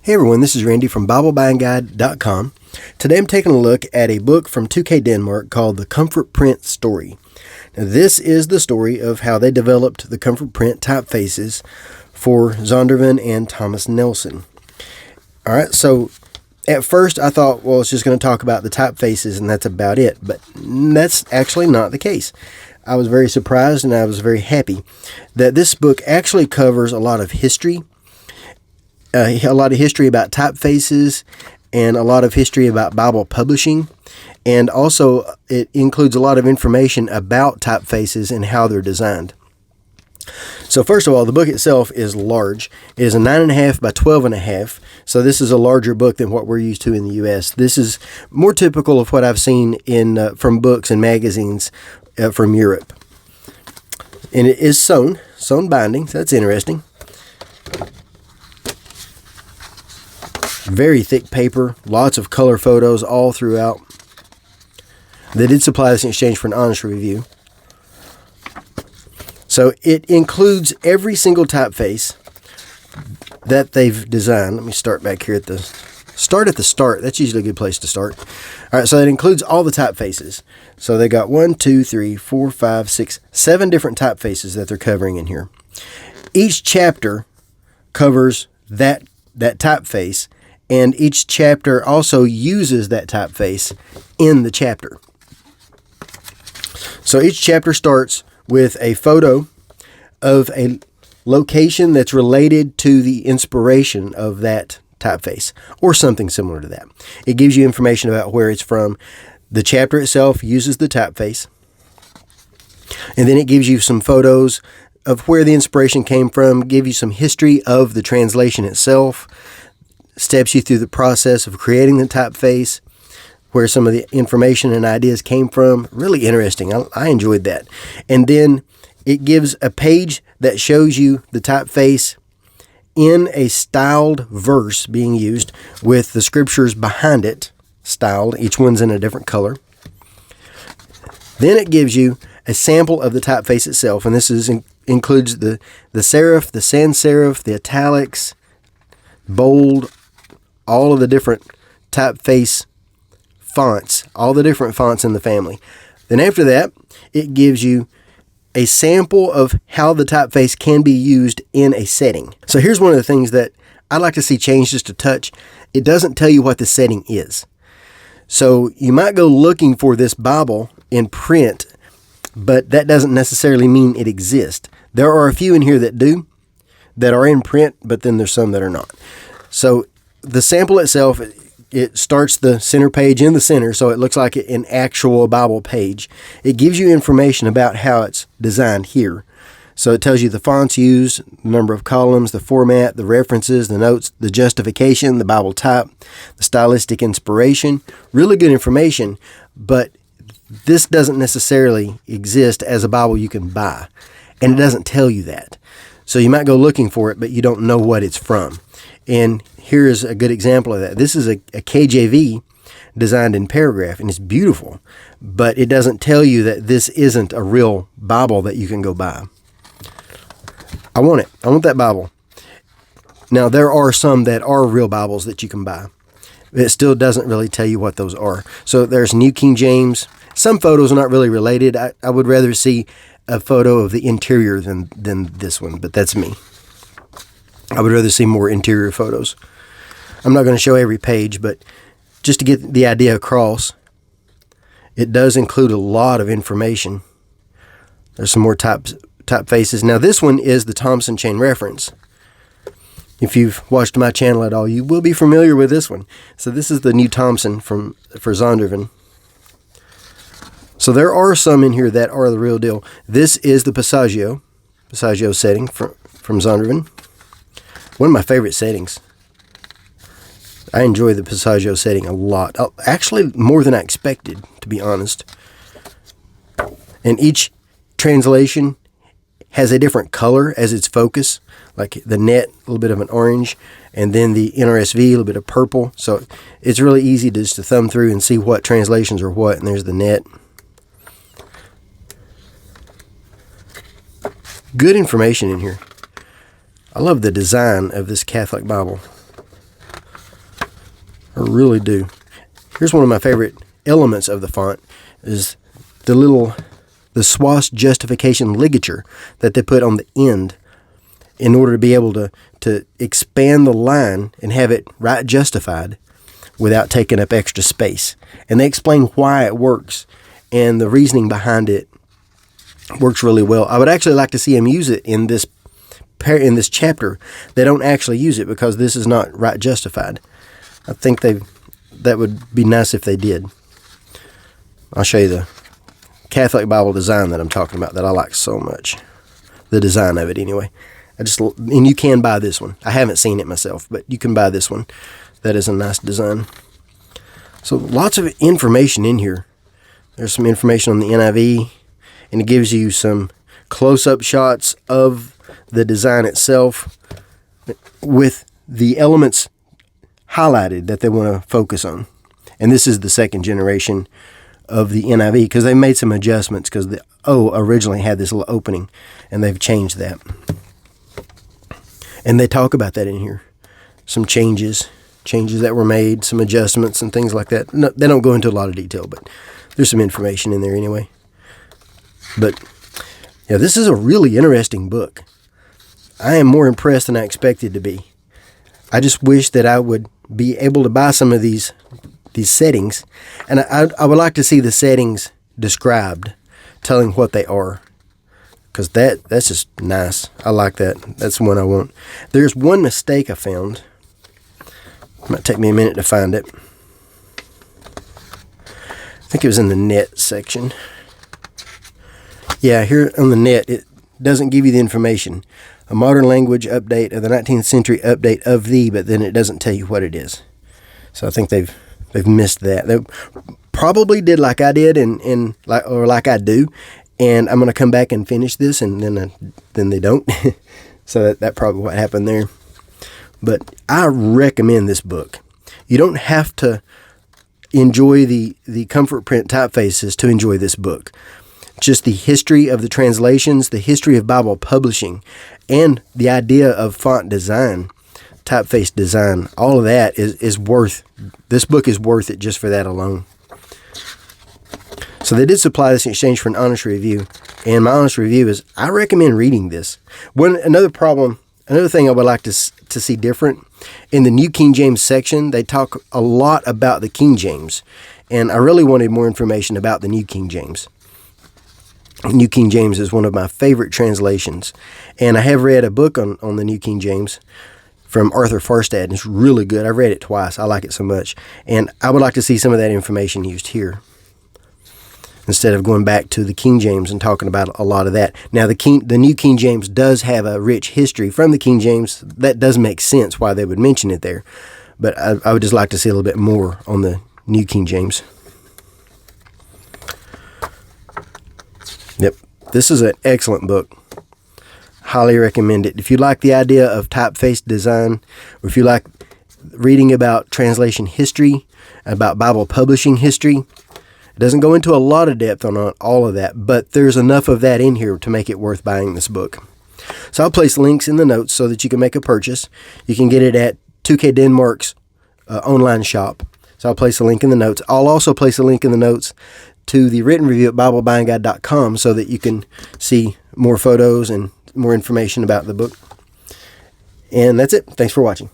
Hey everyone, this is Randy from BibleBuyingGuide.com. Today I'm taking a look at a book from 2K Denmark called The Comfort Print Story. Now this is the story of how they developed the Comfort Print typefaces for Zondervan and Thomas Nelson. Alright, so at first I thought, well, it's just going to talk about the typefaces and that's about it, but that's actually not the case. I was very surprised and I was very happy that this book actually covers a lot of history, a lot of history about typefaces, and a lot of history about Bible publishing, and also it includes a lot of information about typefaces and how they're designed. So first of all, the book itself is large. It is a 9.5 by 12.5, so this is a larger book than what we're used to in the U.S. This is more typical of what I've seen in from books and magazines from Europe. And it is sewn binding, so that's interesting. Very thick paper, lots of color photos all throughout. They did supply this in exchange for an honest review. So it includes every single typeface that they've designed. Let me start back here at the start. That's usually a good place to start. All right, so it includes all the typefaces. So they got 1, 2, 3, 4, 5, 6, 7 different typefaces that they're covering in here. Each chapter covers that typeface, and each chapter also uses that typeface in the chapter. So each chapter starts with a photo of a location that's related to the inspiration of that typeface, or something similar to that. It gives you information about where it's from. The chapter itself uses the typeface, and then it gives you some photos of where the inspiration came from, give you some history of the translation itself, steps you through the process of creating the typeface, where some of the information and ideas came from. Really interesting. I enjoyed that. And then it gives a page that shows you the typeface in a styled verse being used with the scriptures behind it styled. Each one's in a different color. Then it gives you a sample of the typeface itself, and this includes the serif, the sans serif, the italics, bold, all of the different typeface fonts, all the different fonts in the family. Then after that, it gives you a sample of how the typeface can be used in a setting. So here's one of the things that I'd like to see changed just a touch. It doesn't tell you what the setting is. So you might go looking for this Bible in print, but that doesn't necessarily mean it exists. There are a few in here that do, that are in print, but then there's some that are not. So the sample itself, it starts the center page in the center, so it looks like an actual Bible page. It gives you information about how it's designed here. So it tells you the fonts used, the number of columns, the format, the references, the notes, the justification, the Bible type, the stylistic inspiration. Really good information, but this doesn't necessarily exist as a Bible you can buy, and it doesn't tell you that. So you might go looking for it, but you don't know what it's from. And here is a good example of that. This is a KJV designed in paragraph, and it's beautiful, but it doesn't tell you that this isn't a real Bible that you can go buy. I want it. I want that Bible. Now, there are some that are real Bibles that you can buy. It still doesn't really tell you what those are. So there's New King James. Some photos are not really related. I would rather see a photo of the interior than this one, but that's me. I would rather see more interior photos. I'm not going to show every page, but just to get the idea across, it does include a lot of information. There's some more typefaces. Now this one is the Thompson chain reference. If you've watched my channel at all, you will be familiar with this one. So this is the new Thompson for Zondervan. So there are some in here that are the real deal. This is the Passaggio setting from Zondervan. One of my favorite settings. I enjoy the Passaggio setting a lot. Actually, more than I expected, to be honest. And each translation has a different color as its focus. Like the net, a little bit of an orange, and then the NRSV, a little bit of purple. So it's really easy just to thumb through and see what translations are what, and there's the net. Good information in here. I love the design of this Catholic Bible. I really do. Here's one of my favorite elements of the font is the swash justification ligature that they put on the end in order to be able to expand the line and have it right justified without taking up extra space. And they explain why it works, and the reasoning behind it works really well. I would actually like to see them use it in this chapter. They don't actually use it because this is not right justified. I think that would be nice if they did. I'll show you the Catholic Bible design that I'm talking about that I like so much. The design of it anyway. And you can buy this one. I haven't seen it myself, but you can buy this one. That is a nice design. So lots of information in here. There's some information on the NIV, and it gives you some close-up shots of the design itself with the elements highlighted that they want to focus on. And this is the second generation of the NIV because they made some adjustments because the O originally had this little opening, and they've changed that. And they talk about that in here. Some changes that were made, some adjustments and things like that. No, they don't go into a lot of detail, but there's some information in there anyway. But yeah, this is a really interesting book. I am more impressed than I expected to be. I just wish that I would be able to buy some of these settings, and I would like to see the settings described, telling what they are, because that's just nice. I like that. That's the one I want. There's one mistake I found. It might take me a minute to find it. I think it was in the net section. Yeah, here on the net, it doesn't give you the information. A modern language update of the 19th century update of the, but then it doesn't tell you what it is. So I think they've missed that. They probably did like I did and like I do, and I'm going to come back and finish this, and then they don't. So that probably what happened there. But I recommend this book. You don't have to enjoy the comfort print typefaces to enjoy this book. Just the history of the translations, the history of Bible publishing, and the idea of font design, typeface design, all of that is worth, this book is worth it just for that alone. So they did supply this in exchange for an honest review, and my honest review is I recommend reading this. Another thing I would like to see different, in the New King James section, they talk a lot about the King James, and I really wanted more information about the New King James. New King James is one of my favorite translations, and I have read a book on the New King James from Arthur Farstad, and it's really good. I've read it twice. I like it so much, and I would like to see some of that information used here instead of going back to the King James and talking about a lot of that. Now, the New King James does have a rich history from the King James. That does make sense why they would mention it there, but I would just like to see a little bit more on the New King James. Yep, this is an excellent book. Highly recommend it. If you like the idea of typeface design, or if you like reading about translation history, about Bible publishing history, it doesn't go into a lot of depth on all of that, but there's enough of that in here to make it worth buying this book. So I'll place links in the notes so that you can make a purchase. You can get it at 2K Denmark's online shop. So I'll place a link in the notes. I'll also place a link in the notes to the written review at BibleBuyingGuide.com so that you can see more photos and more information about the book. And that's it. Thanks for watching.